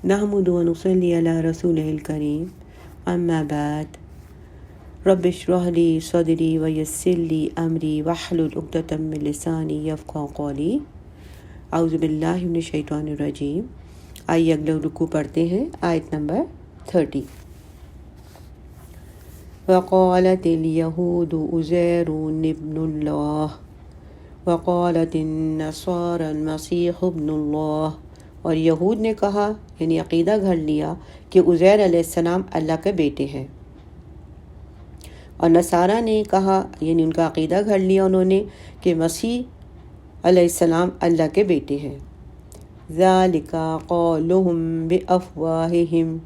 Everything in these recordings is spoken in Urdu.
نحمد و نصلی علی رسولہ الکریم اما بعد رب اشرح لی صدری ویسر لی امری واحلل عقدۃ من لسانی یفقہوا قولی اعوذ باللہ من الشیطان الرجیم۔ آئیے اگلا رکوع پڑھتے ہیں، آیت نمبر 30۔ وقالت الیہود عزیر ابن اللہ وقالت النصارى المسیح ابن اللہ، اور یہود نے کہا یعنی عقیدہ گھڑ لیا کہ عزیر علیہ السلام اللہ کے بیٹے ہیں، اور نصارہ نے کہا یعنی ان کا عقیدہ گھڑ لیا انہوں نے کہ مسیح علیہ السلام اللہ کے بیٹے ہیں۔ ذالک قولہم بافواہہم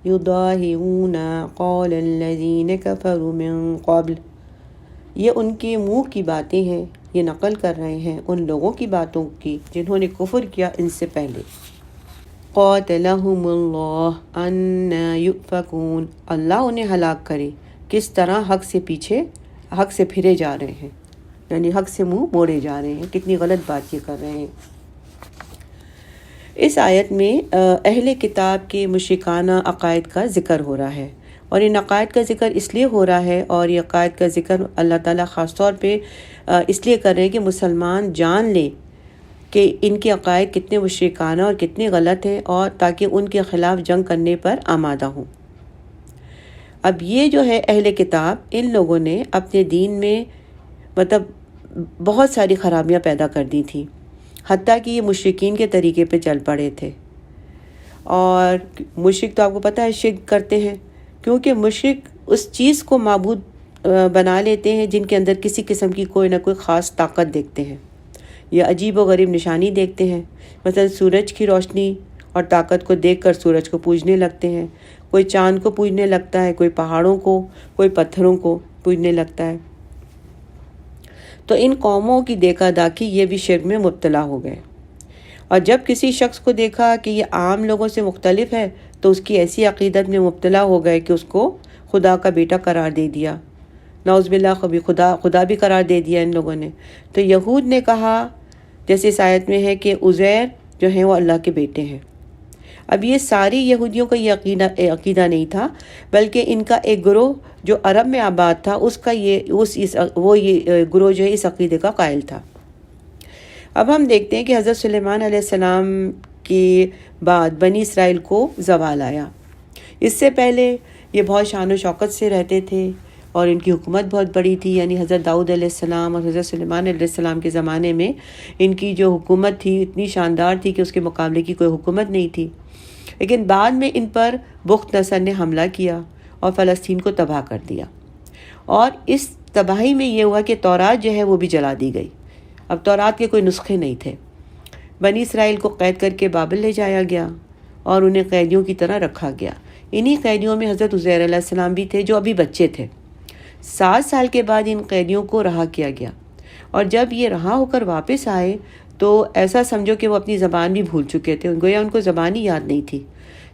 یضاہرون قول الذین کفروا من قبل، یہ ان کے منہ کی باتیں ہیں، یہ نقل کر رہے ہیں ان لوگوں کی باتوں کی جنہوں نے کفر کیا ان سے پہلے۔ قاتلہم اللہ انا یؤفکون، اللہ انہیں ہلاک کرے، کس طرح حق سے پھرے جا رہے ہیں، یعنی حق سے منہ موڑے جا رہے ہیں، کتنی غلط بات یہ کر رہے ہیں۔ اس آیت میں اہل کتاب کے مشرکانہ عقائد کا ذکر ہو رہا ہے، اور ان عقائد کا ذکر اس لیے ہو رہا ہے، اور یہ عقائد کا ذکر اللہ تعالیٰ خاص طور پہ اس لیے کر رہے ہیں کہ مسلمان جان لیں کہ ان کے عقائد کتنے مشرکانہ اور کتنے غلط ہیں، اور تاکہ ان کے خلاف جنگ کرنے پر آمادہ ہوں۔ اب یہ جو ہے اہل کتاب، ان لوگوں نے اپنے دین میں بہت ساری خرابیاں پیدا کر دی تھیں، حتیٰ کہ یہ مشرکین کے طریقے پہ چل پڑے تھے۔ اور مشرک تو آپ کو پتہ ہے شرک کرتے ہیں، کیونکہ مشرک اس چیز کو معبود بنا لیتے ہیں جن کے اندر کسی قسم کی کوئی نہ کوئی خاص طاقت دیکھتے ہیں یا عجیب و غریب نشانی دیکھتے ہیں۔ مثلا سورج کی روشنی اور طاقت کو دیکھ کر سورج کو پوجنے لگتے ہیں، کوئی چاند کو پوجنے لگتا ہے، کوئی پہاڑوں کو، کوئی پتھروں کو پوجنے لگتا ہے۔ تو ان قوموں کی دیکھا داکھی یہ بھی شرک میں مبتلا ہو گئے، اور جب کسی شخص کو دیکھا کہ یہ عام لوگوں سے مختلف ہے تو اس کی ایسی عقیدت میں مبتلا ہو گئے کہ اس کو خدا کا بیٹا قرار دے دیا، نعوذ باللہ، کبھی خدا بھی قرار دے دیا ان لوگوں نے۔ تو یہود نے کہا جیسے اس آیت میں ہے کہ عزیر جو ہیں وہ اللہ کے بیٹے ہیں۔ اب یہ ساری یہودیوں کا یہ عقیدہ نہیں تھا، بلکہ ان کا ایک گروہ جو عرب میں آباد تھا وہ یہ گروہ جو ہے اس عقیدے کا قائل تھا۔ اب ہم دیکھتے ہیں کہ حضرت سلیمان علیہ السلام کے بعد بنی اسرائیل کو زوال آیا۔ اس سے پہلے یہ بہت شان و شوکت سے رہتے تھے، اور ان کی حکومت بہت بڑی تھی، یعنی حضرت داؤد علیہ السلام اور حضرت سلیمان علیہ السلام کے زمانے میں ان کی جو حکومت تھی اتنی شاندار تھی کہ اس کے مقابلے کی کوئی حکومت نہیں تھی۔ لیکن بعد میں ان پر بخت نصر نے حملہ کیا اور فلسطین کو تباہ کر دیا، اور اس تباہی میں یہ ہوا کہ تورات جو ہے وہ بھی جلا دی گئی۔ اب تورات کے کوئی نسخے نہیں تھے۔ بنی اسرائیل کو قید کر کے بابل لے جایا گیا اور انہیں قیدیوں کی طرح رکھا گیا۔ انہی قیدیوں میں حضرت عزیر علیہ السلام بھی تھے جو ابھی بچے تھے۔ 7 سال کے بعد ان قیدیوں کو رہا کیا گیا، اور جب یہ رہا ہو کر واپس آئے تو ایسا سمجھو کہ وہ اپنی زبان بھی بھول چکے تھے، گویا ان کو زبان ہی یاد نہیں تھی۔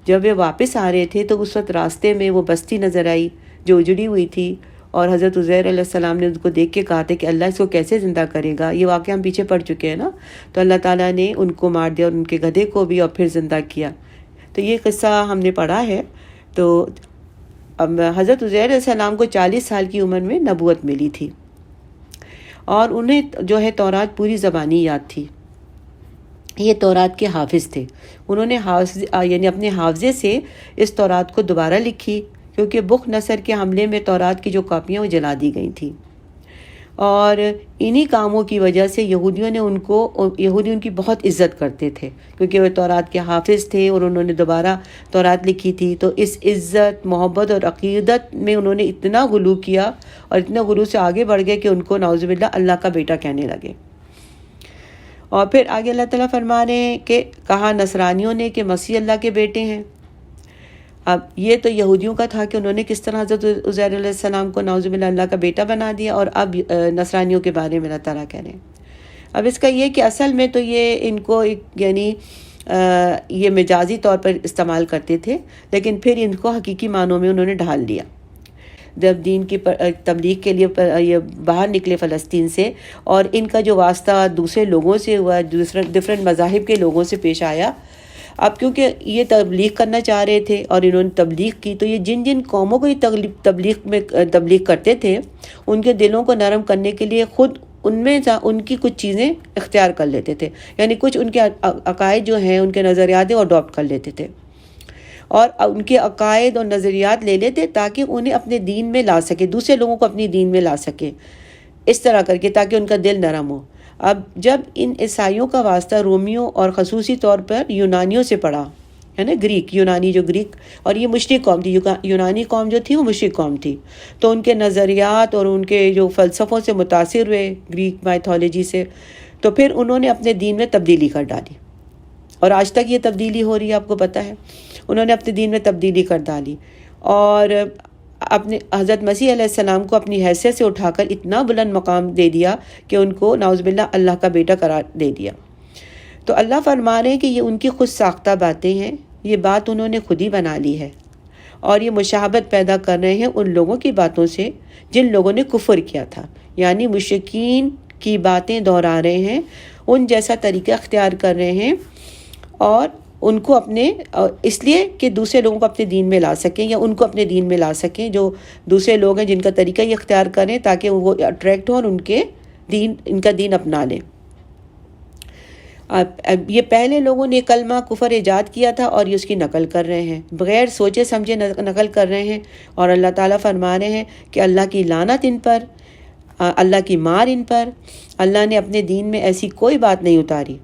جب وہ واپس آ رہے تھے تو اس وقت راستے میں وہ بستی نظر آئی جو اجڑی ہوئی تھی، اور حضرت عزیر علیہ السلام نے ان کو دیکھ کے کہا تھا کہ اللہ اس کو کیسے زندہ کرے گا۔ یہ واقعہ ہم پیچھے پڑ چکے ہیں نا، تو اللہ تعالیٰ نے ان کو مار دیا اور ان کے گدھے کو بھی، اور پھر زندہ کیا۔ تو یہ قصہ ہم نے پڑھا ہے۔ تو اب حضرت عزیر علیہ السلام کو 40 سال کی عمر میں نبوت ملی تھی، اور انہیں جو ہے تورات پوری زبانی یاد تھی۔ یہ تورات کے حافظ تھے، انہوں نے یعنی اپنے حافظے سے اس تورات کو دوبارہ لکھی، کیونکہ بخت نصر کے حملے میں تورات کی جو کاپیاں وہ جلا دی گئی تھیں، اور انہی کاموں کی وجہ سے یہودی ان کی بہت عزت کرتے تھے، کیونکہ وہ تورات کے حافظ تھے اور انہوں نے دوبارہ تورات لکھی تھی۔ تو اس عزت، محبت اور عقیدت میں انہوں نے اتنا غلو کیا اور اتنا غلو سے آگے بڑھ گئے کہ ان کو نعوذ باللہ اللہ کا بیٹا کہنے لگے۔ اور پھر آگے اللہ تعالیٰ فرما رہے ہیں کہ کہا نصرانیوں نے کہ مسیح اللہ کے بیٹے ہیں۔ اب یہ تو یہودیوں کا تھا کہ انہوں نے کس طرح حضرت عزیر علیہ السلام کو نعوذ باللہ اللہ کا بیٹا بنا دیا، اور اب نصرانیوں کے بارے میں اللہ تعالیٰ کہہ رہے ہیں۔ اب اس کا یہ کہ اصل میں تو یہ ان کو یعنی یہ مجازی طور پر استعمال کرتے تھے، لیکن پھر ان کو حقیقی معنوں میں انہوں نے ڈھال لیا۔ جب دین کی تبلیغ کے لیے یہ باہر نکلے فلسطین سے، اور ان کا جو واسطہ دوسرے لوگوں سے ہوا، ڈفرینٹ مذاہب کے لوگوں سے پیش آیا، اب کیونکہ یہ تبلیغ کرنا چاہ رہے تھے اور انہوں نے تبلیغ کی، تو یہ جن جن قوموں کو یہ تبلیغ کرتے تھے ان کے دلوں کو نرم کرنے کے لیے خود ان کی کچھ چیزیں اختیار کر لیتے تھے، یعنی کچھ ان کے عقائد جو ہیں، ان کے نظریات وہ اڈاپٹ کر لیتے تھے اور ان کے عقائد اور نظریات لے لیتے تاکہ انہیں اپنے دین میں لا سکے، دوسرے لوگوں کو اپنی دین میں لا سکے، اس طرح کر کے تاکہ ان کا دل نرم ہو۔ اب جب ان عیسائیوں کا واسطہ رومیوں اور خصوصی طور پر یونانیوں سے پڑا ہے نا، یونانی جو گریک، اور یہ مشرک قوم تھی، یونانی قوم جو تھی وہ مشرک قوم تھی، تو ان کے نظریات اور ان کے جو فلسفوں سے متاثر ہوئے، گریک مائتھولوجی سے، تو پھر انہوں نے اپنے دین میں تبدیلی کر ڈالی، اور آج تک یہ تبدیلی ہو رہی ہے، آپ کو پتہ ہے، انہوں نے اپنے دین میں تبدیلی کر ڈالی اور اپنے حضرت مسیح علیہ السلام کو اپنی حیثیت سے اٹھا کر اتنا بلند مقام دے دیا کہ ان کو نعوذ باللہ اللہ کا بیٹا قرار دے دیا۔ تو اللہ فرما رہے ہیں کہ یہ ان کی خود ساختہ باتیں ہیں، یہ بات انہوں نے خود ہی بنا لی ہے، اور یہ مشابہت پیدا کر رہے ہیں ان لوگوں کی باتوں سے جن لوگوں نے کفر کیا تھا، یعنی مشرکین کی باتیں دہرا رہے ہیں، ان جیسا طریقہ اختیار کر رہے ہیں، اور ان کو اس لیے کہ دوسرے لوگوں کو اپنے دین میں لا سکیں یا ان کو اپنے دین میں لا سکیں، جو دوسرے لوگ ہیں جن کا طریقہ یہ اختیار کریں تاکہ وہ اٹریکٹ ہوں اور ان کا دین اپنا لیں۔ اب یہ پہلے لوگوں نے کلمہ کفر ایجاد کیا تھا اور یہ اس کی نقل کر رہے ہیں، بغیر سوچے سمجھے نقل کر رہے ہیں، اور اللہ تعالیٰ فرما رہے ہیں کہ اللہ کی لعنت ان پر، اللہ کی مار ان پر، اللہ نے اپنے دین میں ایسی کوئی بات نہیں اتاری،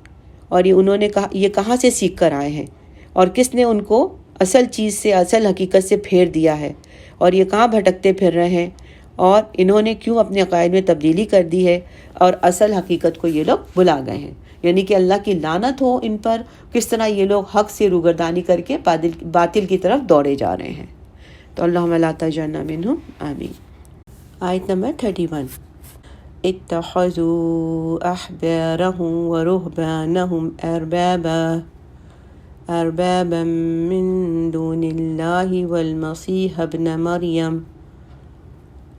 اور انہوں نے کہا یہ کہاں سے سیکھ کر آئے ہیں، اور کس نے ان کو اصل چیز سے، اصل حقیقت سے پھیر دیا ہے، اور یہ کہاں بھٹکتے پھر رہے ہیں، اور انہوں نے کیوں اپنے عقائد میں تبدیلی کر دی ہے، اور اصل حقیقت کو یہ لوگ بھلا گئے ہیں، یعنی کہ اللہ کی لعنت ہو ان پر، کس طرح یہ لوگ حق سے روگردانی کر کے باطل کی طرف دوڑے جا رہے ہیں۔ تو اللہم لا تجعلنا منہم، آمین۔ آیت نمبر 31، اتخذوا احبارهم ورهبانهم اربابا من دون اللہ والمسیح ابن مریم،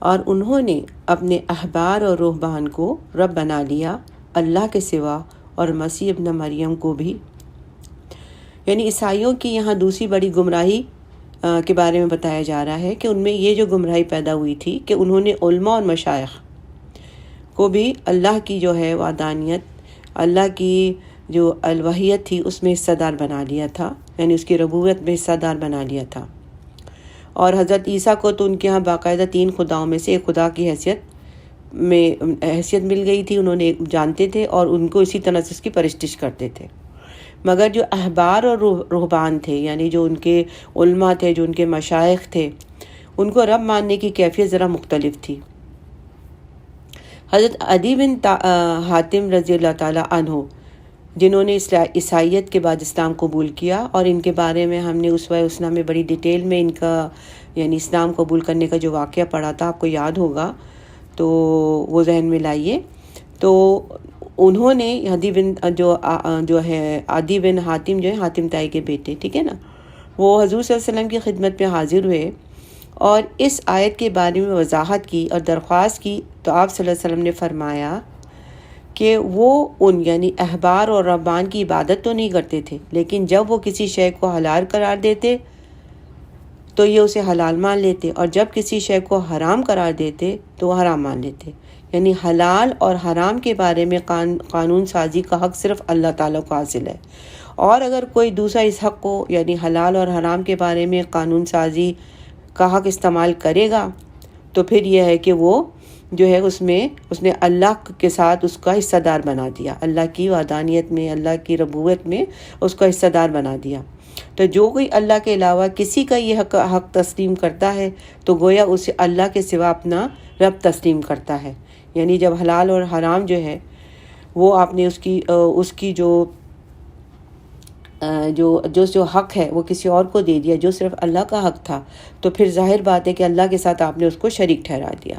اور انہوں نے اپنے احبار اور رہبان کو رب بنا لیا اللہ کے سوا، اور مسیح ابن مریم کو بھی۔ یعنی عیسائیوں کی یہاں دوسری بڑی گمراہی کے بارے میں بتایا جا رہا ہے کہ ان میں یہ جو گمراہی پیدا ہوئی تھی کہ انہوں نے علماء اور مشائخ کو بھی اللہ کی جو ہے وحدانیت، اللہ کی جو الوہیت تھی اس میں حصہ دار بنا لیا تھا، یعنی اس کی ربوبیت میں حصہ دار بنا لیا تھا، اور حضرت عیسیٰ کو تو ان کے ہاں باقاعدہ 3 خداؤں میں سے ایک خدا کی حیثیت مل گئی تھی، انہوں نے جانتے تھے اور ان کو اسی طرح سے اس کی پرستش کرتے تھے، مگر جو احبار اور رہبان تھے، یعنی جو ان کے علماء تھے، جو ان کے مشائخ تھے، ان کو رب ماننے کی کیفیت ذرا مختلف تھی۔ حضرت عدی بن حاتم رضی اللہ تعالیٰ عنہ، جنہوں نے عیسائیت کے بعد اسلام قبول کیا، اور ان کے بارے میں ہم نے اسوہ حسنہ میں بڑی ڈیٹیل میں ان کا یعنی اسلام قبول کرنے کا جو واقعہ پڑھا تھا، آپ کو یاد ہوگا تو وہ ذہن میں لائیے۔ تو انہوں نے عدی بن حاتم جو ہے، حاتم تائی کے بیٹے، ٹھیک ہے نا، وہ حضور صلی اللہ علیہ وسلم کی خدمت میں حاضر ہوئے اور اس آیت کے بارے میں وضاحت کی اور درخواست کی، تو آپ صلی اللہ علیہ وسلم نے فرمایا کہ وہ یعنی احبار اور رہبان کی عبادت تو نہیں کرتے تھے، لیکن جب وہ کسی شے کو حلال قرار دیتے تو یہ اسے حلال مان لیتے، اور جب کسی شے کو حرام قرار دیتے تو وہ حرام مان لیتے، یعنی حلال اور حرام کے بارے میں قانون سازی کا حق صرف اللہ تعالیٰ کو حاصل ہے، اور اگر کوئی دوسرا اس حق کو یعنی حلال اور حرام کے بارے میں قانون سازی کا حق استعمال کرے گا تو پھر یہ ہے کہ وہ جو ہے اس نے اللہ کے ساتھ اس کا حصہ دار بنا دیا، اللہ کی وحدانیت میں، اللہ کی ربوبیت میں اس کا حصہ دار بنا دیا۔ تو جو کوئی اللہ کے علاوہ کسی کا یہ حق تسلیم کرتا ہے تو گویا اسے اللہ کے سوا اپنا رب تسلیم کرتا ہے، یعنی جب حلال اور حرام جو ہے وہ آپ نے اس کی جو حق ہے وہ کسی اور کو دے دیا جو صرف اللہ کا حق تھا، تو پھر ظاہر بات ہے کہ اللہ کے ساتھ آپ نے اس کو شریک ٹھہرا دیا۔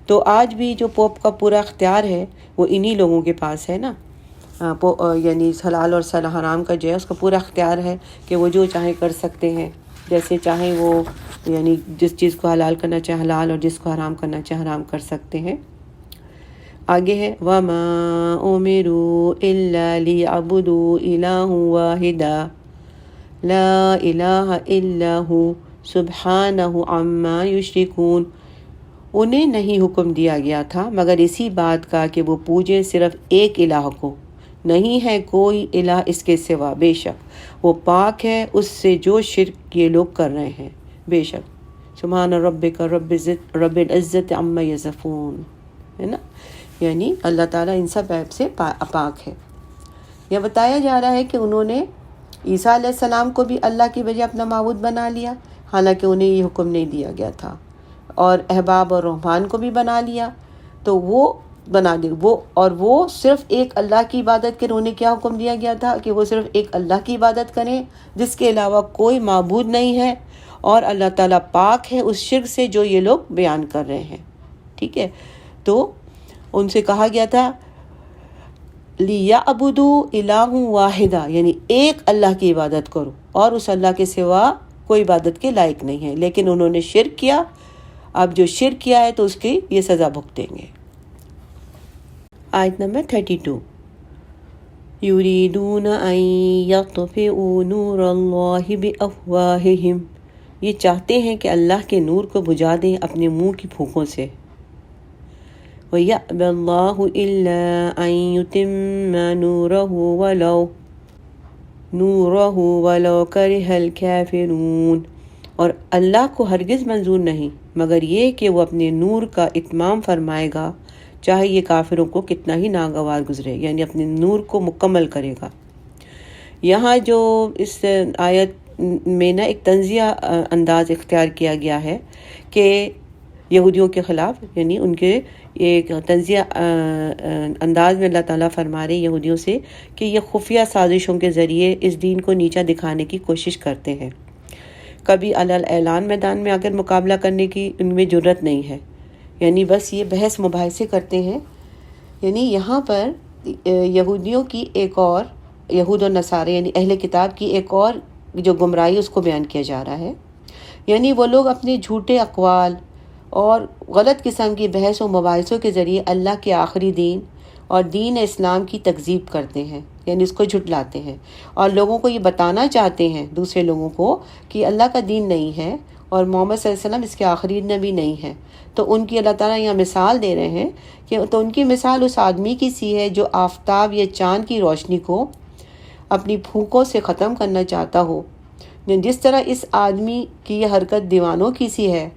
تو آج بھی جو پوپ کا پورا اختیار ہے وہ انہی لوگوں کے پاس ہے نا، یعنی حلال اور حرام کا جو ہے اس کا پورا اختیار ہے کہ وہ جو چاہیں کر سکتے ہیں، جیسے چاہیں وہ یعنی جس چیز کو حلال کرنا چاہے حلال اور جس کو حرام کرنا چاہے حرام کر سکتے ہیں۔ آگے ہے وَمَا أُمِرُوا إِلَّا لِيَعْبُدُوا إِلَٰهًا وَاحِدًا، لا الہ الا ہو سبحانہ عما یشرکون۔ انہیں نہیں حکم دیا گیا تھا مگر اسی بات کا کہ وہ پوجیں صرف ایک الہ کو، نہیں ہے کوئی الہ اس کے سوا، بے شک وہ پاک ہے اس سے جو شرک یہ لوگ کر رہے ہیں، بے شک سبحان ربک رب العزت عما یصفون، ہے نا، یعنی اللہ تعالیٰ ان سب عیب سے پاک ہے۔ یہ بتایا جا رہا ہے کہ انہوں نے عیسیٰ علیہ السلام کو بھی اللہ کی بجائے اپنا معبود بنا لیا، حالانکہ انہیں یہ حکم نہیں دیا گیا تھا، اور احباب اور رہبان کو بھی بنا لیا، تو وہ بنا دے وہ صرف ایک اللہ کی عبادت کریں۔ انہیں کیا حکم دیا گیا تھا کہ وہ صرف ایک اللہ کی عبادت کریں جس کے علاوہ کوئی معبود نہیں ہے، اور اللہ تعالیٰ پاک ہے اس شرک سے جو یہ لوگ بیان کر رہے ہیں، ٹھیک ہے۔ تو ان سے کہا گیا تھا لِيَعْبُدُوا إِلَٰهٌ وَاحِدًا، یعنی ایک اللہ کی عبادت کرو، اور اس اللہ کے سوا کوئی عبادت کے لائق نہیں ہے، لیکن انہوں نے شرک کیا۔ اب جو شرک کیا ہے تو اس کی یہ سزا بھگتیں گے۔ آیت نمبر 32، یریدون ان یطفئوا نور اللہ بافواہہم، یہ چاہتے ہیں کہ اللہ کے نور کو بجھا دیں اپنے منہ کی پھونکوں سے۔ وَيَأْبَى اللَّهُ إِلَّا أَن يُتِمَّ نُورَهُ وَلَوْ كَرِهَ الْكَافِرُونَ، اور اللہ کو ہرگز منظور نہیں مگر یہ کہ وہ اپنے نور کا اتمام فرمائے گا چاہے یہ کافروں کو کتنا ہی ناگوار گزرے، یعنی اپنے نور کو مکمل کرے گا۔ یہاں جو اس آیت میں نا ایک تنزیہ انداز اختیار کیا گیا ہے کہ یہودیوں کے خلاف، یعنی ان کے ایک تنزیہ انداز میں اللہ تعالیٰ فرما رہے یہودیوں سے کہ یہ خفیہ سازشوں کے ذریعے اس دین کو نیچا دکھانے کی کوشش کرتے ہیں، کبھی اعلان میدان میں آ کر مقابلہ کرنے کی ان میں جرت نہیں ہے، یعنی بس یہ بحث مباحثے کرتے ہیں۔ یعنی یہاں پر یہودیوں کی ایک اور، یہود و نصارے یعنی اہل کتاب کی ایک اور جو گمراہی اس کو بیان کیا جا رہا ہے، یعنی وہ لوگ اپنے جھوٹے اقوال اور غلط قسم کی بحث و مباحثوں کے ذریعے اللہ کے آخری دین اور دین اسلام کی تکذیب کرتے ہیں، یعنی اس کو جھٹلاتے ہیں، اور لوگوں کو یہ بتانا چاہتے ہیں دوسرے لوگوں کو کہ اللہ کا دین نہیں ہے اور محمد صلی اللہ علیہ وسلم اس کے آخری نبی نہیں ہے۔ تو ان کی اللہ تعالیٰ یہاں مثال دے رہے ہیں کہ تو ان کی مثال اس آدمی کی سی ہے جو آفتاب یا چاند کی روشنی کو اپنی پھونکوں سے ختم کرنا چاہتا ہو، جس طرح اس آدمی کی یہ حرکت دیوانوں کی سی ہے،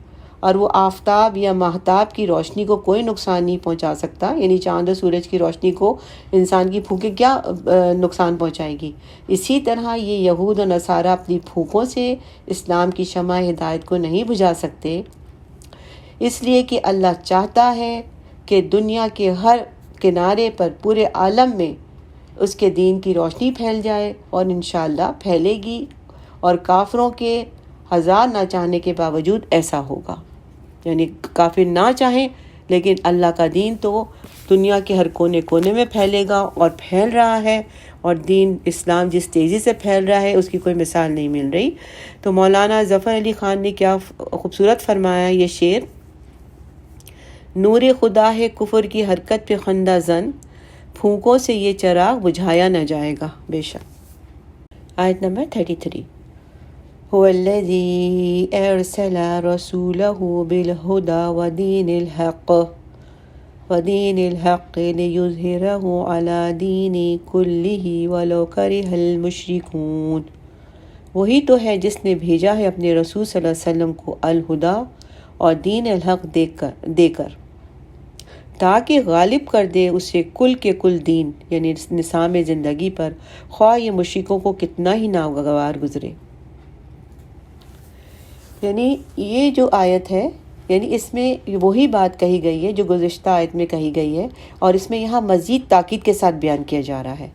اور وہ آفتاب یا ماہتاب کی روشنی کو کوئی نقصان نہیں پہنچا سکتا، یعنی چاند و سورج کی روشنی کو انسان کی پھونکیں کیا نقصان پہنچائے گی۔ اسی طرح یہ یہود و نصارہ اپنی پھونکوں سے اسلام کی شمع ہدایت کو نہیں بجھا سکتے، اس لیے کہ اللہ چاہتا ہے کہ دنیا کے ہر کنارے پر پورے عالم میں اس کے دین کی روشنی پھیل جائے، اور انشاءاللہ پھیلے گی، اور کافروں کے ہزار نہ چاہنے کے باوجود ایسا ہوگا، یعنی کافر نہ چاہیں لیکن اللہ کا دین تو دنیا کے ہر کونے کونے میں پھیلے گا، اور پھیل رہا ہے، اور دین اسلام جس تیزی سے پھیل رہا ہے اس کی کوئی مثال نہیں مل رہی۔ تو مولانا ظفر علی خان نے کیا خوبصورت فرمایا یہ شعر، نور خدا ہے کفر کی حرکت پہ خندہ زن، پھونکوں سے یہ چراغ بجھایا نہ جائے گا، بے شک۔ آیت نمبر 33، هو الذي أرسل رسوله بالهدى ودين الحق ليظهره على دين كله ولو كره المشركون، وہی تو ہے جس نے بھیجا ہے اپنے رسول صلی اللہ علیہ وسلم کو الہدا اور دین الحق دے کر تاکہ غالب کر دے اسے کل کے کل دین، یعنی نظام زندگی پر، خواہ یہ مشرکوں کو کتنا ہی ناگوار گزرے۔ یعنی یہ جو آیت ہے، یعنی اس میں وہی بات کہی گئی ہے جو گزشتہ آیت میں کہی گئی ہے، اور اس میں یہاں مزید تاکید کے ساتھ بیان کیا جا رہا ہے۔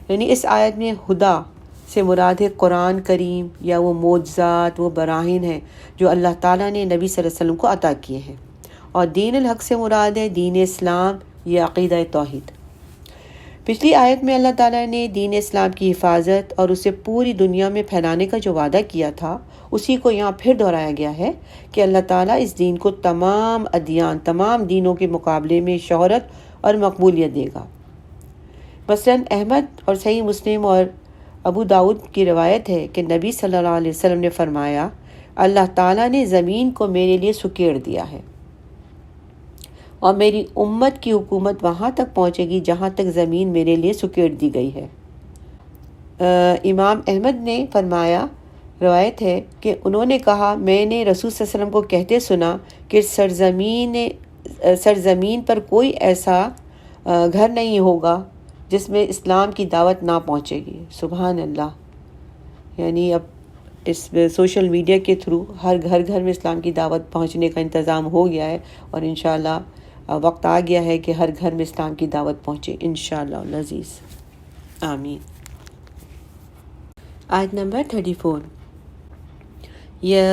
یعنی اس آیت میں ہدا سے مراد ہے قرآن کریم یا وہ معجزات، وہ براہین ہیں جو اللہ تعالیٰ نے نبی صلی اللہ علیہ وسلم کو عطا کیے ہیں، اور دین الحق سے مراد ہے دین اسلام یا عقیدہ توحید۔ پچھلی آیت میں اللہ تعالیٰ نے دین اسلام کی حفاظت اور اسے پوری دنیا میں پھیلانے کا جو وعدہ کیا تھا اسی کو یہاں پھر دہرایا گیا ہے کہ اللہ تعالیٰ اس دین کو تمام ادیان، تمام دینوں کے مقابلے میں شہرت اور مقبولیت دے گا۔ مثلاً احمد اور صحیح مسلم اور ابو داؤد کی روایت ہے کہ نبی صلی اللہ علیہ وسلم نے فرمایا، اللہ تعالیٰ نے زمین کو میرے لیے سکیڑ دیا ہے اور میری امت کی حکومت وہاں تک پہنچے گی جہاں تک زمین میرے لیے سکیڑ دی گئی ہے۔ امام احمد نے فرمایا، روایت ہے کہ انہوں نے کہا، میں نے رسول صلی اللہ علیہ وسلم کو کہتے سنا کہ سرزمین پر کوئی ایسا گھر نہیں ہوگا جس میں اسلام کی دعوت نہ پہنچے گی۔ سبحان اللہ، یعنی اب اس سوشل میڈیا کے تھرو ہر گھر میں اسلام کی دعوت پہنچنے کا انتظام ہو گیا ہے، اور انشاءاللہ وقت آ گیا ہے کہ ہر گھر میں اسلام کی دعوت پہنچے انشاءاللہ العزیز، آمین۔ آیت نمبر 34۔ یا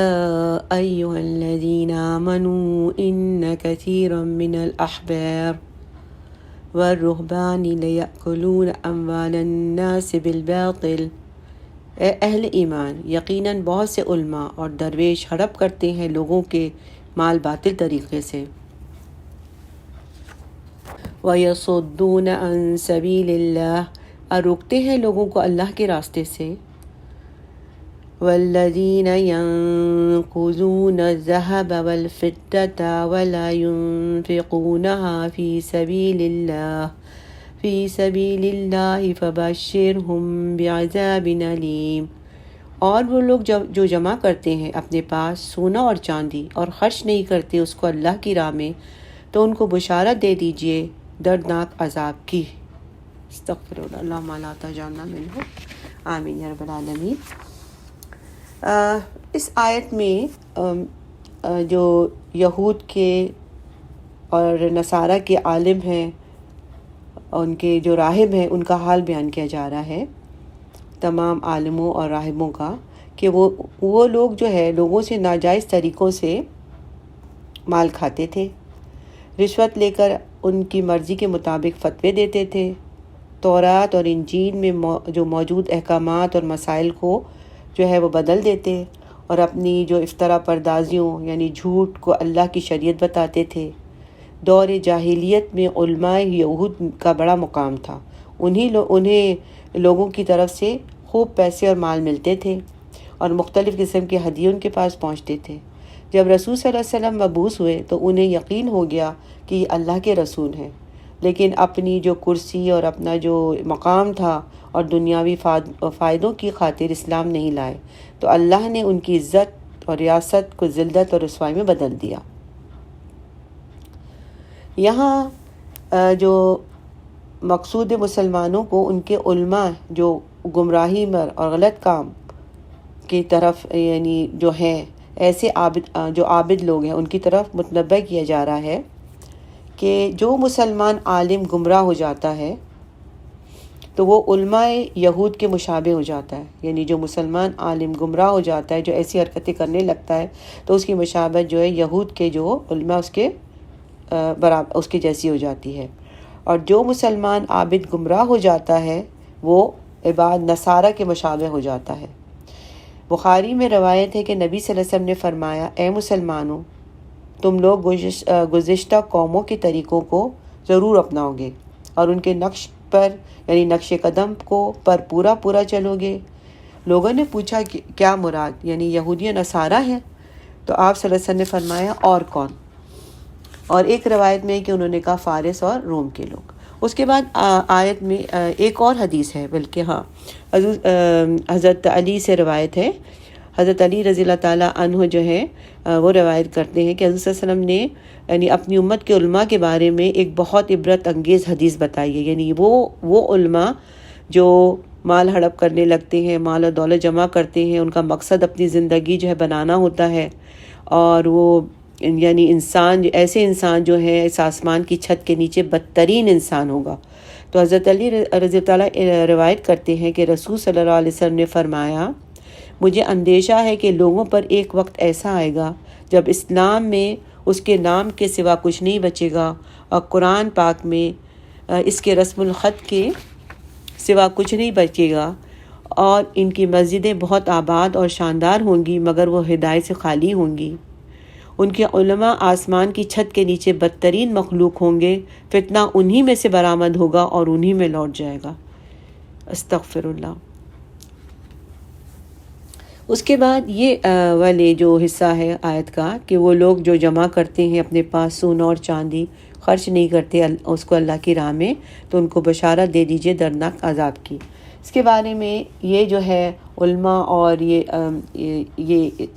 ایہا الذین آمنوا ان کثیرا من الاحبار والرہبان لیأکلون اموال الناس بالباطل، اے اہل ایمان، یقیناً بہت سے علماء اور درویش ہڑپ کرتے ہیں لوگوں کے مال باطل طریقے سے، وَيَصُدُّونَ عَن سَبِيلِ اللَّهِ، اور روکتے ہیں لوگوں کو اللہ کے راستے سے، وَالَّذِينَ يَنقُضُونَ الذَّهَبَ وَالْفِضَّةَ وَلَا يُنفِقُونَهَا فِي سَبِيلِ اللَّهِ فَبَشِّرْهُم بِعَذَابٍ أَلِيمٍ، اور وہ لوگ جو جمع کرتے ہیں اپنے پاس سونا اور چاندی اور خرچ نہیں کرتے اس کو اللہ کی راہ میں، تو ان کو بشارت دے دیجئے دردناک عذاب کی۔ استغفر اللہ، اللہم لا تجعلنا منہم، آمین یا رب العالمین۔ اس آیت میں جو یہود کے اور نصارہ کے عالم ہیں، ان کے جو راہب ہیں، ان کا حال بیان کیا جا رہا ہے، تمام عالموں اور راہبوں کا، کہ وہ لوگ جو ہے لوگوں سے ناجائز طریقوں سے مال کھاتے تھے، رشوت لے کر ان کی مرضی کے مطابق فتوے دیتے تھے، تورات اور انجیل میں جو موجود احکامات اور مسائل کو جو ہے وہ بدل دیتے، اور اپنی جو افطرا پردازیوں یعنی جھوٹ کو اللہ کی شریعت بتاتے تھے۔ دور جاہلیت میں علماء یہود کا بڑا مقام تھا، انہیں لوگوں کی طرف سے خوب پیسے اور مال ملتے تھے، اور مختلف قسم کے ہدیے ان کے پاس پہنچتے تھے۔ جب رسول صلی اللہ علیہ وسلم مبعوث ہوئے تو انہیں یقین ہو گیا کہ یہ اللہ کے رسول ہیں، لیکن اپنی جو کرسی اور اپنا جو مقام تھا اور دنیاوی فائدوں کی خاطر اسلام نہیں لائے، تو اللہ نے ان کی عزت اور ریاست کو ذلت اور رسوائی میں بدل دیا۔ یہاں جو مقصود مسلمانوں کو ان کے علماء جو گمراہی اور غلط کام کی طرف یعنی جو ہیں ایسے عابد لوگ ہیں ان کی طرف متنبہ کیا جا رہا ہے کہ جو مسلمان عالم گمراہ ہو جاتا ہے تو وہ علماء یہود کے مشابہ ہو جاتا ہے، یعنی جو مسلمان عالم گمراہ ہو جاتا ہے، جو ایسی حرکتیں کرنے لگتا ہے، تو اس کی مشابہت جو ہے یہود کے جو علماء اس کے جیسی ہو جاتی ہے، اور جو مسلمان عابد گمراہ ہو جاتا ہے وہ عباد نصارہ کے مشابہ ہو جاتا ہے۔ بخاری میں روایت ہے کہ نبی صلی اللہ علیہ وسلم نے فرمایا، اے مسلمانوں، تم لوگ گزشتہ قوموں کے طریقوں کو ضرور اپناؤ گے اور ان کے نقش پر یعنی نقش قدم کو پر پورا چلو گے۔ لوگوں نے پوچھا کہ کیا مراد، یعنی یہودی نصارہ ہیں؟ تو آپ صلی اللہ علیہ وسلم نے فرمایا، اور کون؟ اور ایک روایت میں کہ انہوں نے کہا فارس اور روم کے لوگ۔ اس کے بعد آیت میں ایک اور حدیث ہے، بلکہ حضرت علی سے روایت ہے، حضرت علی رضی اللہ تعالیٰ عنہ جو ہے وہ روایت کرتے ہیں کہ حضرت صلی اللہ علیہ وسلم نے یعنی اپنی امت کے علماء کے بارے میں ایک بہت عبرت انگیز حدیث بتائی ہے، یعنی وہ علماء جو مال ہڑپ کرنے لگتے ہیں، مال و دولت جمع کرتے ہیں، ان کا مقصد اپنی زندگی جو ہے بنانا ہوتا ہے، اور وہ یعنی ایسے انسان جو ہے اس آسمان کی چھت کے نیچے بدترین انسان ہوگا۔ تو حضرت علی رضی اللہ تعالیٰ روایت کرتے ہیں کہ رسول صلی اللہ علیہ وسلم نے فرمایا، مجھے اندیشہ ہے کہ لوگوں پر ایک وقت ایسا آئے گا جب اسلام میں اس کے نام کے سوا کچھ نہیں بچے گا، اور قرآن پاک میں اس کے رسم الخط کے سوا کچھ نہیں بچے گا، اور ان کی مسجدیں بہت آباد اور شاندار ہوں گی مگر وہ ہدایت سے خالی ہوں گی۔ ان کے علماء آسمان کی چھت کے نیچے بدترین مخلوق ہوں گے، فتنہ انہی میں سے برآمد ہوگا اور انہی میں لوٹ جائے گا۔ استغفر اللہ۔ اس کے بعد یہ والے جو حصہ ہے آیت کا کہ وہ لوگ جو جمع کرتے ہیں اپنے پاس سونا اور چاندی، خرچ نہیں کرتے اس کو اللہ کی راہ میں، تو ان کو بشارت دے دیجئے دردناک عذاب کی۔ اس کے بارے میں یہ جو ہے علماء اور یہ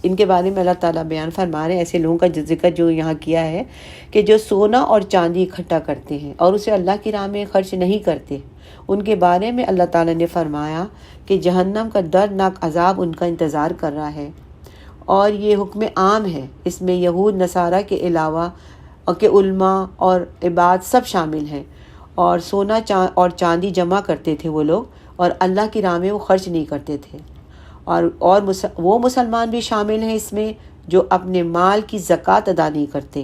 ان کے بارے میں اللہ تعالیٰ بیان فرما رہے ہیں، ایسے لوگوں کا ذکر جو یہاں کیا ہے کہ جو سونا اور چاندی اکٹھا کرتے ہیں اور اسے اللہ کی راہ میں خرچ نہیں کرتے، ان کے بارے میں اللہ تعالیٰ نے فرمایا کہ جہنم کا دردناک عذاب ان کا انتظار کر رہا ہے۔ اور یہ حکم عام ہے، اس میں یہود نصارہ کے علاوہ کہ علماء اور عباد سب شامل ہیں، اور سونا اور چاندی جمع کرتے تھے وہ لوگ، اور اللہ کی راہ میں وہ خرچ نہیں کرتے تھے۔ اور وہ مسلمان بھی شامل ہیں اس میں جو اپنے مال کی زکوٰۃ ادا نہیں کرتے۔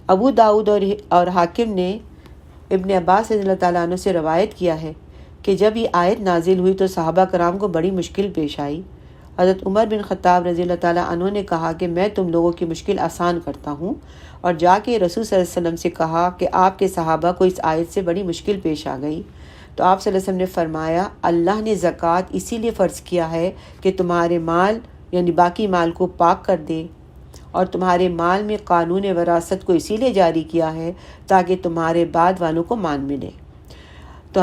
ابو داؤد اور حاکم نے ابن عباس رضی اللہ تعالیٰ عنہ سے روایت کیا ہے کہ جب یہ آیت نازل ہوئی تو صحابہ کرام کو بڑی مشکل پیش آئی۔ حضرت عمر بن خطاب رضی اللہ تعالیٰ عنہ نے کہا کہ میں تم لوگوں کی مشکل آسان کرتا ہوں، اور جا کے رسول صلی اللہ علیہ وسلم سے کہا کہ آپ کے صحابہ کو اس آیت سے بڑی مشکل پیش آ گئی۔ تو آپ صلی اللہ علیہ وسلم نے فرمایا، اللہ نے زکوٰۃ اسی لیے فرض کیا ہے کہ تمہارے مال یعنی باقی مال کو پاک کر دے، اور تمہارے مال میں قانون وراثت کو اسی لیے جاری کیا ہے تاکہ تمہارے بعد والوں کو مان ملے۔ تو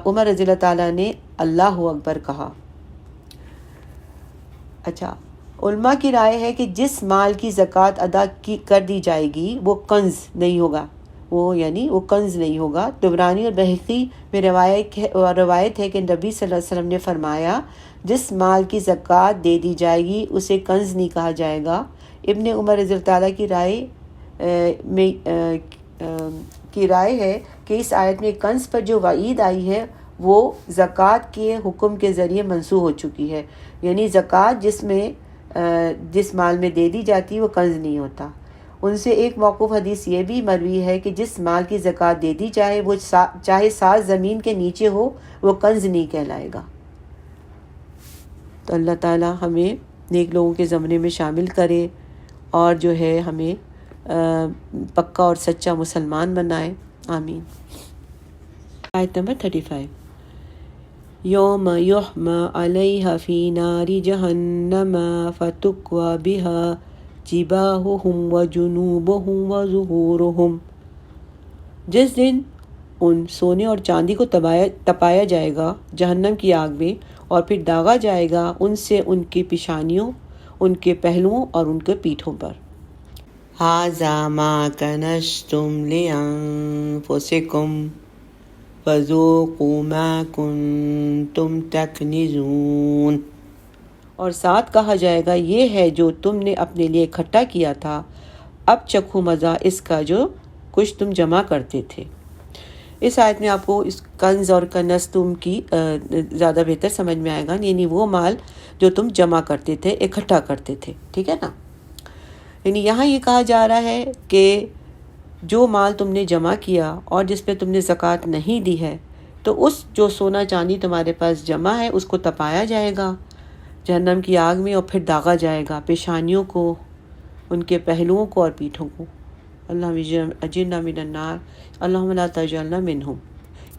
عمر رضی اللہ تعالیٰ نے اللہ اکبر کہا۔ اچھا، علماء کی رائے ہے کہ جس مال کی زکوٰۃ ادا کر دی جائے گی وہ کنز نہیں ہوگا، وہ کنز نہیں ہوگا۔ طبرانی اور بہقی میں روایت ہے کہ نبی صلی اللہ علیہ وسلم نے فرمایا، جس مال کی زکوٰۃ دے دی جائے گی اسے کنز نہیں کہا جائے گا۔ ابن عمر رضی اللہ تعالیٰ کی رائے ہے کہ اس آیت میں کنز پر جو وعید آئی ہے وہ زکوٰۃ کے حکم کے ذریعے منسوخ ہو چکی ہے، یعنی زکوٰۃ جس مال میں دے دی جاتی ہے وہ کنز نہیں ہوتا۔ ان سے ایک موقوف حدیث یہ بھی مروی ہے کہ جس مال کی زکوٰۃ دے دی جائے وہ چاہے 7 زمین کے نیچے ہو وہ کنز نہیں کہلائے گا۔ تو اللہ تعالیٰ ہمیں نیک لوگوں کے زمرے میں شامل کرے اور جو ہے ہمیں پکا اور سچا مسلمان بنائے، آمین۔ آیت نمبر 35۔ یوم یحمى علیہ فی نار جہنم فتکوی بہا جباہہم وجنوبہم وظہورہم، جس دن ان سونے اور چاندی کو تپایا جائے گا جہنم کی آگ میں، اور پھر داغا جائے گا ان سے ان کی پیشانیوں، ان کے پہلوؤں اور ان کے پیٹھوں پر۔ ھذا ما کنزتم لانفسکم فذوقوا ما کنتم تکنزون، اور ساتھ کہا جائے گا یہ ہے جو تم نے اپنے لیے اکٹھا کیا تھا، اب چکھو مزہ اس کا جو کچھ تم جمع کرتے تھے۔ اس آیت میں آپ کو اس کنز اور کنز تم کی زیادہ بہتر سمجھ میں آئے گا، یعنی وہ مال جو تم جمع کرتے تھے، اکٹھا کرتے تھے، ٹھیک ہے نا۔ یعنی یہاں یہ کہا جا رہا ہے کہ جو مال تم نے جمع کیا اور جس پہ تم نے زکوٰۃ نہیں دی ہے، تو اس جو سونا چاندی تمہارے پاس جمع ہے اس کو تپایا جائے گا جہنم کی آگ میں، اور پھر داغا جائے گا پیشانیوں کو، ان کے پہلوؤں کو اور پیٹھوں کو۔ اللہم اجرنا من النار اللہم لا تجعلنا منہم،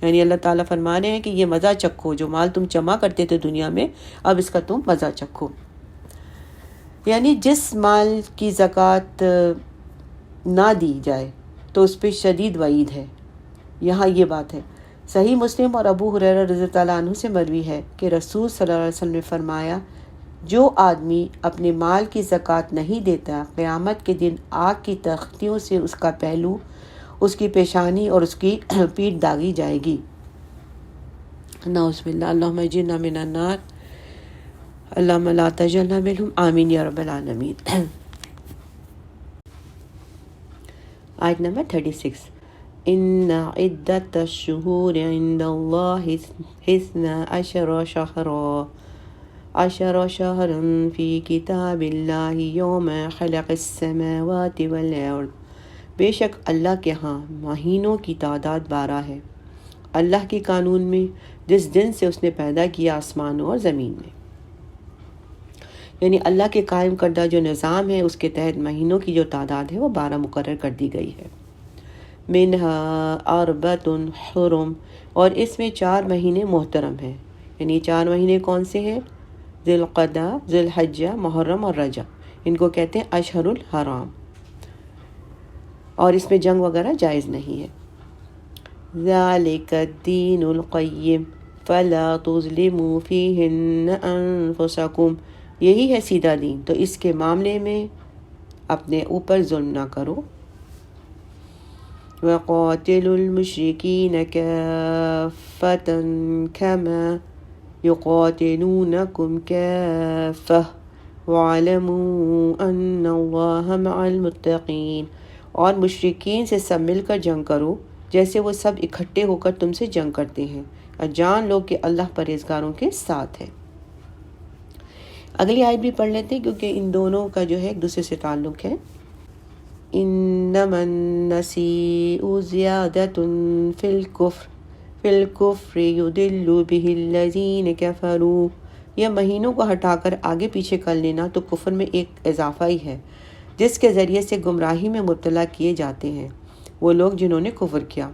یعنی اللہ تعالیٰ فرما رہے ہیں کہ یہ مزہ چکھو، جو مال تم جمع کرتے تھے دنیا میں اب اس کا تم مزہ چکھو۔ یعنی جس مال کی زکوٰۃ نہ دی جائے تو اس پہ شدید وعید ہے، یہاں یہ بات ہے۔ صحیح مسلم اور ابو ہریرہ رضی اللہ عنہ سے مروی ہے کہ رسول صلی اللہ علیہ وسلم نے فرمایا، جو آدمی اپنے مال کی زکوٰۃ نہیں دیتا قیامت کے دن آگ کی تختیوں سے اس کا پہلو، اس کی پیشانی اور اس کی پیٹھ داغی جائے گی۔ نعوذ باللہ، اللہم اجرنا من النار اللہم لا تجعلنا منہم، آمین یا رب العالمین۔ آیت نمبر 36۔ ان عدت الشہور عند اللہ 12 شہرا فی کتاب اللہ یوم خلق السماوات والارض، بے شک اللہ کے ہاں مہینوں کی تعداد 12 ہے اللہ کے قانون میں جس دن سے اس نے پیدا کیا آسمانوں اور زمین میں۔ یعنی اللہ کے قائم کردہ جو نظام ہے اس کے تحت مہینوں کی جو تعداد ہے وہ 12 مقرر کر دی گئی ہے۔ منہا اربعۃ حرم، اور اس میں 4 مہینے محترم ہیں۔ یعنی 4 مہینے کون سے ہیں؟ ذی القعدہ، ذی الحجہ، محرم اور رجب، ان کو کہتے ہیں اشہر الحرام، اور اس میں جنگ وغیرہ جائز نہیں ہے۔ ذالک الدین القیم فلا تظلموا فیہن انفسکم، یہی ہے سیدھا دین، تو اس کے معاملے میں اپنے اوپر ظلم نہ کرو۔ وقاتلوا المشرکین کافۃ کما یقاتلونکم کافۃ وَاعْلَمُوا أَنَّ اللَّهَ مَعَ الْمُتَّقِينَ، اور مشرکین سے سب مل کر جنگ کرو جیسے وہ سب اکٹھے ہو کر تم سے جنگ کرتے ہیں، اور جان لو کہ اللہ پرہیزگاروں کے ساتھ ہے۔ اگلی آیت بھی پڑھ لیتے ہیں کیونکہ ان دونوں کا جو ہے ایک دوسرے سے تعلق ہے۔ انما النسیء زیادۃ فی الکفر یضل بہ الذین کفروا، یہ مہینوں کو ہٹا کر آگے پیچھے کر لینا تو کفر میں ایک اضافہ ہی ہے جس کے ذریعے سے گمراہی میں مبتلا کیے جاتے ہیں وہ لوگ جنہوں نے کفر کیا،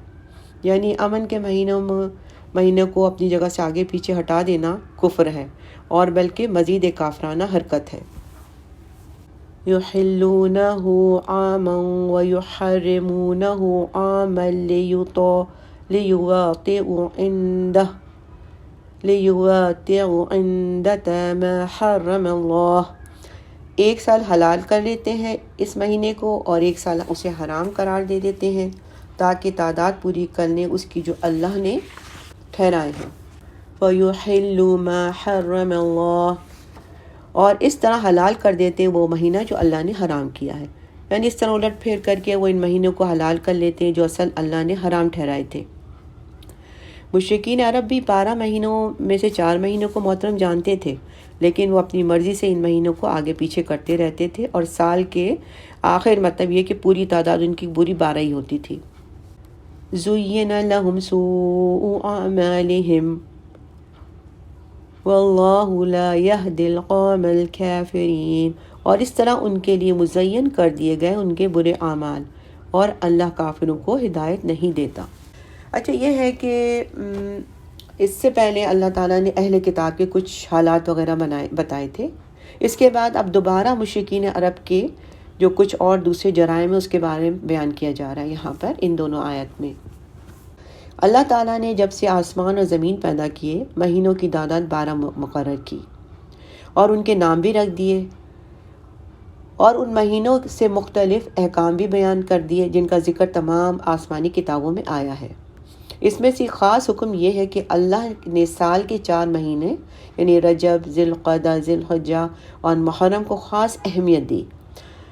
یعنی امن کے مہینوں کو اپنی جگہ سے آگے پیچھے ہٹا دینا کفر ہے، اور بلکہ مزید ایک کافرانہ حرکت ہے۔ یحلونہ عاما ویحرمونہ عاما لیواطئوا عندة ما حرم اللہ، ایک سال حلال کر لیتے ہیں اس مہینے کو اور ایک سال اسے حرام قرار دے دیتے ہیں تاکہ تعداد پوری کرنے اس کی جو اللہ نے ٹھہرائے ہیں۔ وَيُحِلُّ مَا حَرَّمَ اللَّهُ، اور اس طرح حلال کر دیتے ہیں وہ مہینہ جو اللہ نے حرام کیا ہے، یعنی اس طرح الٹ پھیر کر کے وہ ان مہینوں کو حلال کر لیتے ہیں جو اصل اللہ نے حرام ٹھہرائے تھے۔ مشرکین عرب بھی 12 مہینوں میں سے 4 مہینوں کو محترم جانتے تھے، لیکن وہ اپنی مرضی سے ان مہینوں کو آگے پیچھے کرتے رہتے تھے، اور سال کے آخر مطلب یہ کہ پوری تعداد ان کی پوری 12 ہی ہوتی تھی۔ زُيِّنَ لَهُمْ سُوءُ أَعْمَالِهِمْ وَاللَّهُ لَا يَهْدِي الْقَوْمَ الْكَافِرِينَ، اور اس طرح ان کے لیے مزین کر دیے گئے ان کے برے اعمال، اور اللہ کافروں کو ہدایت نہیں دیتا۔ اچھا، یہ ہے کہ اس سے پہلے اللہ تعالیٰ نے اہل کتاب کے کچھ حالات وغیرہ بتائے تھے، اس کے بعد اب دوبارہ مشرکین عرب کے جو کچھ اور دوسرے جرائم ہیں اس کے بارے میں بیان کیا جا رہا ہے یہاں پر ان دونوں آیت میں۔ اللہ تعالیٰ نے جب سے آسمان اور زمین پیدا کیے مہینوں کی تعداد 12 مقرر کی اور ان کے نام بھی رکھ دیے، اور ان مہینوں سے مختلف احکام بھی بیان کر دیے جن کا ذکر تمام آسمانی کتابوں میں آیا ہے۔ اس میں سے خاص حکم یہ ہے کہ اللہ نے سال کے 4 مہینے یعنی رجب، ذی القعدہ، ذی الحجہ اور محرم کو خاص اہمیت دی،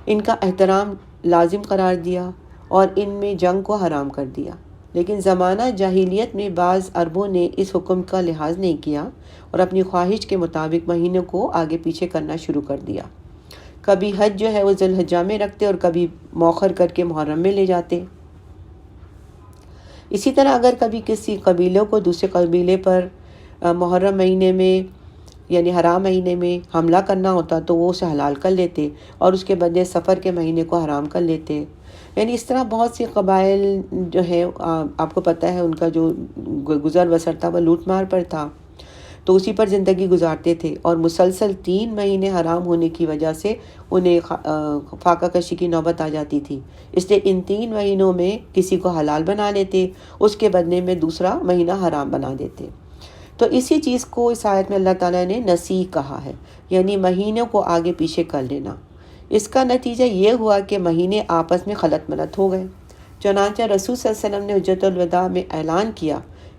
ان کا احترام لازم قرار دیا اور ان میں جنگ کو حرام کر دیا۔ لیکن زمانہ جاہلیت میں بعض عربوں نے اس حکم کا لحاظ نہیں کیا اور اپنی خواہش کے مطابق مہینوں کو آگے پیچھے کرنا شروع کر دیا۔ کبھی حج جو ہے وہ ذی الحجہ میں رکھتے اور کبھی مؤخر کر کے محرم میں لے جاتے۔ اسی طرح اگر کبھی کسی قبیلوں کو دوسرے قبیلے پر محرم مہینے میں یعنی حرام مہینے میں حملہ کرنا ہوتا تو وہ اسے حلال کر لیتے اور اس کے بدلے سفر کے مہینے کو حرام کر لیتے۔ یعنی اس طرح بہت سی قبائل جو ہے آپ کو پتہ ہے ان کا جو گزر بسر تھا وہ لوٹ مار پر تھا، تو اسی پر زندگی گزارتے تھے، اور مسلسل 3 مہینے حرام ہونے کی وجہ سے انہیں فاقہ کشی کی نوبت آ جاتی تھی، اس لیے ان 3 مہینوں میں کسی کو حلال بنا لیتے، اس کے بدلے میں دوسرا مہینہ حرام بنا دیتے۔ تو اسی چیز کو اس آیت میں اللہ تعالیٰ نے نسیء کہا ہے، یعنی مہینوں کو آگے پیچھے کر لینا۔ اس کا نتیجہ یہ ہوا کہ مہینے آپس میں خلط ملط ہو گئے، چنانچہ رسول صلی اللہ علیہ وسلم نے حجۃ الوداع میں اعلان کیا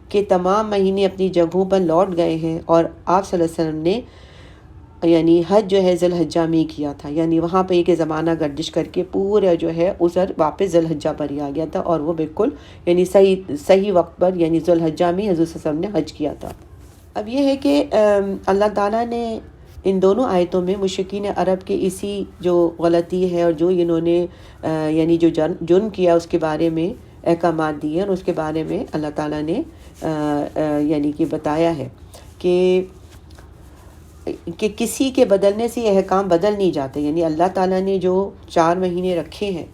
کہ تمام مہینے اپنی جگہوں پر لوٹ گئے ہیں، اور آپ صلی اللہ علیہ وسلم نے یعنی حج جو ہے ذی الحجہ میں کیا تھا، یعنی وہاں پہ ایک زمانہ گردش کر کے پورا جو ہے ازر واپس ذی الحجہ پر ہی آ گیا تھا، اور وہ بالکل یعنی صحیح وقت پر یعنی ذی الحجہ میں حضور صلی اللہ علیہ وسلم نے حج کیا تھا۔ اب یہ ہے کہ اللہ تعالیٰ نے ان دونوں آیتوں میں مشرکین عرب کے اسی جو غلطی ہے اور جو انہوں نے یعنی جو جرم کیا اس کے بارے میں احکامات دیے، اور اس کے بارے میں اللہ تعالیٰ نے یعنی کہ بتایا ہے کہ کسی کے بدلنے سے یہ احکام بدل نہیں جاتے، یعنی اللہ تعالیٰ نے جو 4 مہینے رکھے ہیں،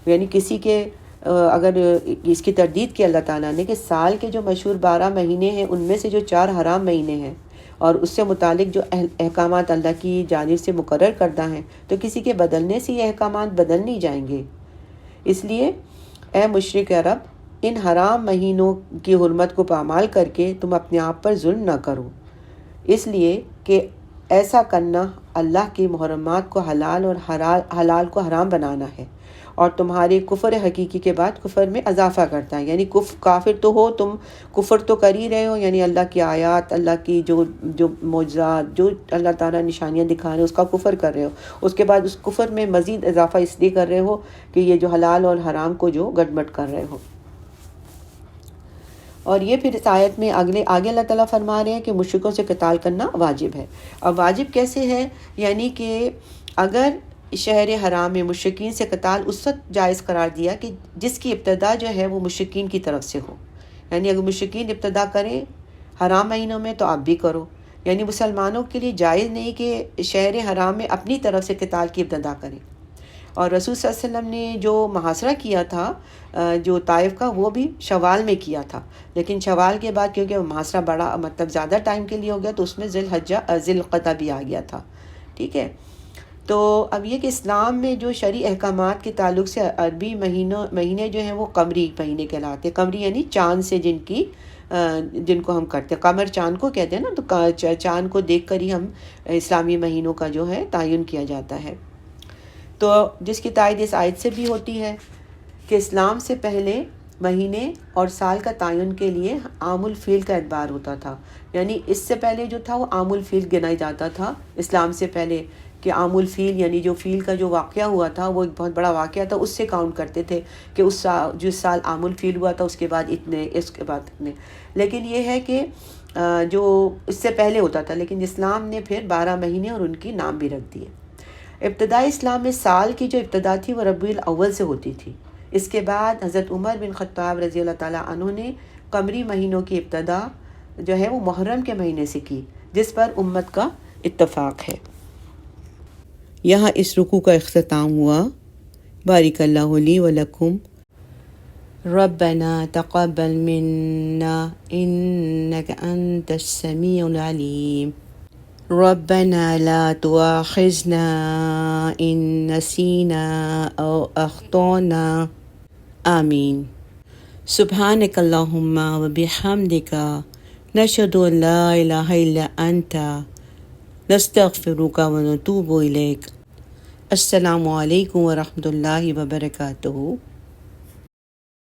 یعنی کسی کے اگر اس کی تردید کی اللہ تعالیٰ نے کہ سال کے جو مشہور 12 مہینے ہیں ان میں سے جو 4 حرام مہینے ہیں اور اس سے متعلق جو احکامات اللہ کی جانب سے مقرر کردہ ہیں، تو کسی کے بدلنے سے یہ احکامات بدل نہیں جائیں گے۔ اس لیے اے مشرک عرب، ان حرام مہینوں کی حرمت کو پامال کر کے تم اپنے آپ پر ظلم نہ کرو، اس لیے کہ ایسا کرنا اللہ کی محرمات کو حلال اور حلال کو حرام بنانا ہے، اور تمہارے کفر حقیقی کے بعد کفر میں اضافہ کرتا ہے۔ یعنی کافر تو ہو، تم کفر تو کر ہی رہے ہو، یعنی اللہ کی آیات، اللہ کی جو معجزات، جو اللہ تعالیٰ نشانیاں دکھا رہے ہیں اس کا کفر کر رہے ہو، اس کے بعد اس کفر میں مزید اضافہ اس لیے کر رہے ہو کہ یہ جو حلال اور حرام کو جو گڑبڑ کر رہے ہو۔ اور یہ پھر اس آیت میں آگے اللہ تعالیٰ فرما رہے ہیں کہ مشرکوں سے قتال کرنا واجب ہے۔ اور واجب کیسے ہے؟ یعنی کہ اگر شہر حرام میں مشرکین سے قتال اس وقت جائز قرار دیا کہ جس کی ابتدا جو ہے وہ مشرکین کی طرف سے ہو، یعنی اگر مشرکین ابتدا کریں حرام مہینوں میں تو آپ بھی کرو، یعنی مسلمانوں کے لیے جائز نہیں کہ شہر حرام میں اپنی طرف سے قتال کی ابتدا کریں۔ اور رسول صلی اللہ علیہ وسلم نے جو محاصرہ کیا تھا جو طائف کا، وہ بھی شوال میں کیا تھا، لیکن شوال کے بعد کیونکہ محاصرہ بڑا مطلب زیادہ ٹائم کے لیے ہو گیا تو اس میں ذی القعدہ بھی آ گیا تھا، ٹھیک ہے۔ تو اب یہ کہ اسلام میں جو شرعی احکامات کے تعلق سے عربی مہینے جو ہیں وہ قمری مہینے کہلاتے ہیں۔ قمری یعنی چاند سے جن کو ہم کرتے ہیں، قمر چاند کو کہتے ہیں نا، تو چاند کو دیکھ کر ہی ہم اسلامی مہینوں کا جو ہے تعین کیا جاتا ہے۔ تو جس کی تائید اس آیت سے بھی ہوتی ہے کہ اسلام سے پہلے مہینے اور سال کا تعین کے لیے عام الفیل کا اعتبار ہوتا تھا، یعنی اس سے پہلے جو تھا وہ عام الفیل گنا جاتا تھا اسلام سے پہلے، کہ عام الفیل یعنی جو فیل کا جو واقعہ ہوا تھا وہ ایک بہت بڑا واقعہ تھا، اس سے کاؤنٹ کرتے تھے کہ جس سال عام الفیل ہوا تھا اس کے بعد اتنے، اس کے بعد اتنے۔ لیکن یہ ہے کہ جو اس سے پہلے ہوتا تھا، لیکن اسلام نے پھر 12 مہینے اور ان کی نام بھی رکھ دیے۔ ابتدائی اسلام میں سال کی جو ابتدا تھی وہ ربیع الاول سے ہوتی تھی۔ اس کے بعد حضرت عمر بن خطاب رضی اللہ تعالیٰ عنہ نے قمری مہینوں کی ابتدا جو ہے وہ محرم کے مہینے سے کی، جس پر امت کا اتفاق ہے۔ یہاں اس رکوع کا اختتام ہوا۔ بارک اللہ لی ولکم۔ ربنا تقبل منا انک انت السمیع العلیم۔ ربنا لا تؤاخذنا ان نسینا او اخطأنا۔ آمین۔ سبحانک اللہم وبحمدک نشہد ان لا الہ الا انت نستغفرک ونتوب الیک۔ السلام علیکم ورحمۃ اللہ وبرکاتہ۔